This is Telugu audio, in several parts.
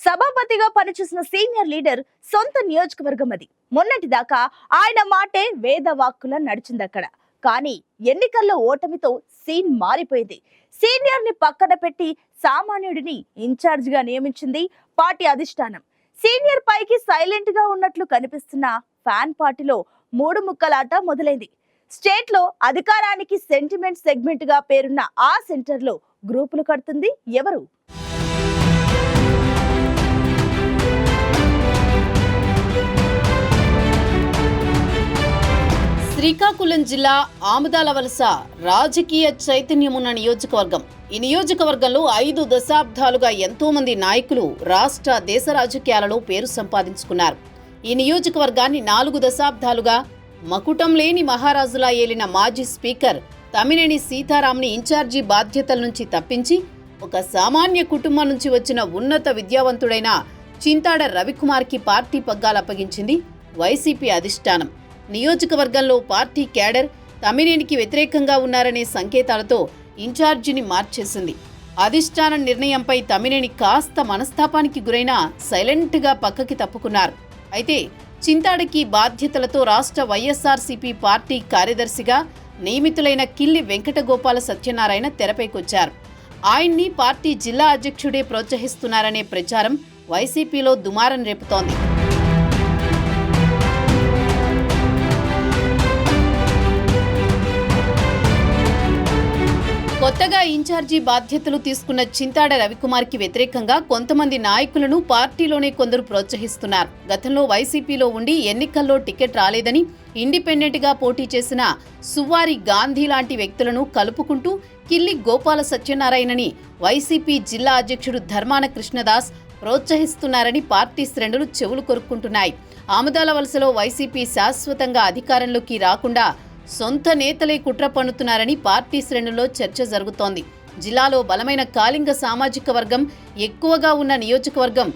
సభాపతిగా పనిచేసిన సీనియర్ లీడర్ సొంత నియోజకవర్గం అది. మొన్నటి దాకా ఆయన మాటే వేదవాక్కులా నడిచిందక్కడ. కానీ ఎన్నికల్లో ఓటమితో సీన్ మారిపోయింది. సీనియర్ ని పక్కన పెట్టి సామాన్యుడిని ఇన్ఛార్జ్ గా నియమించింది పార్టీ అధిష్టానం. సీనియర్ పైకి సైలెంట్ గా ఉన్నట్లు కనిపిస్తున్న ఫ్యాన్ పార్టీలో మూడు ముక్కలాట మొదలైంది. స్టేట్ లో అధికారానికి సెంటిమెంట్ సెగ్మెంట్ గా పేరున్న ఆ సెంటర్ లో గ్రూపులు కడుతుంది ఎవరు? శ్రీకాకుళం జిల్లా ఆముదాలవలస రాజకీయ చైతన్యమున్న నియోజకవర్గం. ఈ నియోజకవర్గంలో 5 దశాబ్దాలుగా ఎంతో మంది నాయకులు రాష్ట్ర దేశ రాజకీయాలలో పేరు సంపాదించుకున్నారు. ఈ నియోజకవర్గాన్ని 4 దశాబ్దాలుగా మకుటం లేని మహారాజులా ఏలిన మాజీ స్పీకర్ తమ్మినేని సీతారాంని ఇన్ఛార్జి బాధ్యతల నుంచి తప్పించి ఒక సామాన్య కుటుంబం నుంచి వచ్చిన ఉన్నత విద్యావంతుడైన చింతాడ రవికుమార్కి పార్టీ పగ్గాలు అప్పగించింది వైసీపీ అధిష్టానం. నియోజకవర్గంలో పార్టీ క్యాడర్ తమ్మినేనికి వ్యతిరేకంగా ఉన్నారనే సంకేతాలతో ఇన్ఛార్జిని మార్చేసింది. అధిష్టానం నిర్ణయంపై తమ్మినేని కాస్త మనస్తాపానికి గురైనా సైలెంట్గా పక్కకి తప్పుకున్నారు. అయితే చింతాడకి బాధ్యతలతో రాష్ట్ర వైఎస్ఆర్సీపీ పార్టీ కార్యదర్శిగా నియమితులైన కిల్లి వెంకటగోపాల సత్యనారాయణ తెరపైకొచ్చారు. ఆయన్ని పార్టీ జిల్లా అధ్యక్షుడే ప్రోత్సహిస్తున్నారనే ప్రచారం వైసీపీలో దుమారం రేపుతోంది. కొత్తగా ఇన్ఛార్జి బాధ్యతలు తీసుకున్న చింతాడ రవికుమార్కి వ్యతిరేకంగా కొంతమంది నాయకులను పార్టీలోనే కొందరు ప్రోత్సహిస్తున్నారు. గతంలో వైసీపీలో ఉండి ఎన్నికల్లో టికెట్ రాలేదని ఇండిపెండెంట్గా పోటీ చేసిన సువ్వారి గాంధీ లాంటి వ్యక్తులను కలుపుకుంటూ కిల్లి గోపాల సత్యనారాయణని వైసీపీ జిల్లా అధ్యక్షుడు ధర్మాన కృష్ణదాస్ ప్రోత్సహిస్తున్నారని పార్టీ శ్రేణులు చెవులు కొరుక్కుంటున్నాయి. ఆముదాలవలసలో వైసీపీ శాశ్వతంగా అధికారంలోకి రాకుండా సొంత నేతలే కుట్ర పన్నుతున్నారని పార్టీ శ్రేణుల్లో చర్చ జరుగుతోంది. జిల్లాలో బలమైన కాళింగ సామాజిక వర్గం ఎక్కువగా ఉన్న నియోజకవర్గం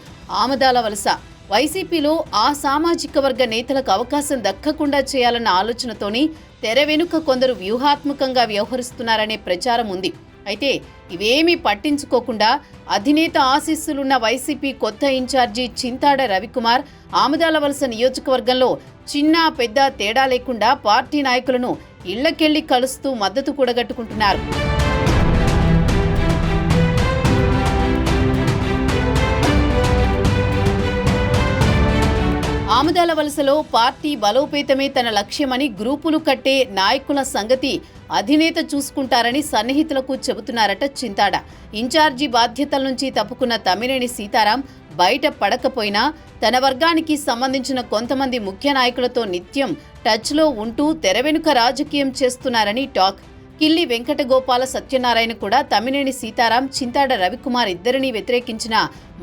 ఆముదాలవలస. వైసీపీలో ఆ సామాజిక వర్గ నేతలకు అవకాశం దక్కకుండా చేయాలన్న ఆలోచనతోనే తెర వెనుక కొందరు వ్యూహాత్మకంగా వ్యవహరిస్తున్నారనే ప్రచారం ఉంది. అయితే ఇవేమీ పట్టించుకోకుండా అధినేత ఆశీస్సులున్న వైసీపీ కొత్త ఇన్ఛార్జి చింతాడ రవికుమార్ ఆముదాలవలస నియోజకవర్గంలో చిన్న పెద్ద తేడా లేకుండా పార్టీ నాయకులను ఇళ్లకెళ్లి కలుస్తూ మద్దతు కూడగట్టుకుంటున్నారు. ఆముదాలవలసలో పార్టీ బలోపేతమే తన లక్ష్యమని గ్రూపులు కట్టే నాయకుల సంగతి అధినేత చూసుకుంటారని సన్నిహితులకు చెబుతున్నారట చింతాడ. ఇన్ఛార్జి బాధ్యతల నుంచి తప్పుకున్న తమ్మినేని సీతారాం బయట పడకపోయినా తన వర్గానికి సంబంధించిన కొంతమంది ముఖ్య నాయకులతో నిత్యం టచ్లో ఉంటూ తెర వెనుక రాజకీయం చేస్తున్నారని టాక్. కిల్లి వెంకటగోపాల సత్యనారాయణ కూడా తమ్మినేని సీతారాం, చింతాడ రవికుమార్ ఇద్దరిని వ్యతిరేకించిన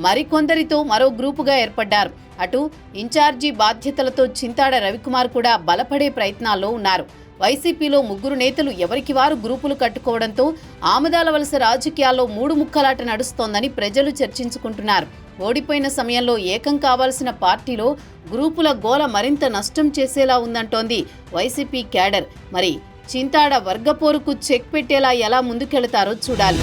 మరికొందరితో మరో గ్రూపుగా ఏర్పడ్డారు. అటు ఇన్ఛార్జి బాధ్యతలతో చింతాడ రవికుమార్ కూడా బలపడే ప్రయత్నాల్లో ఉన్నారు. వైసీపీలో 3 నేతలు ఎవరికి వారు గ్రూపులు కట్టుకోవడంతో ఆముదాలవలస రాజకీయాల్లో 3 ముక్కలాట నడుస్తోందని ప్రజలు చర్చించుకుంటున్నారు. ఓడిపోయిన సమయంలో ఏకం కావాల్సిన పార్టీలో గ్రూపుల గోల మరింత నష్టం చేసేలా ఉందంటోంది వైసీపీ క్యాడర్. మరి చింతాడ వర్గపోరుకు చెక్ పెట్టేలా ఎలా ముందుకెళతారో చూడాలి.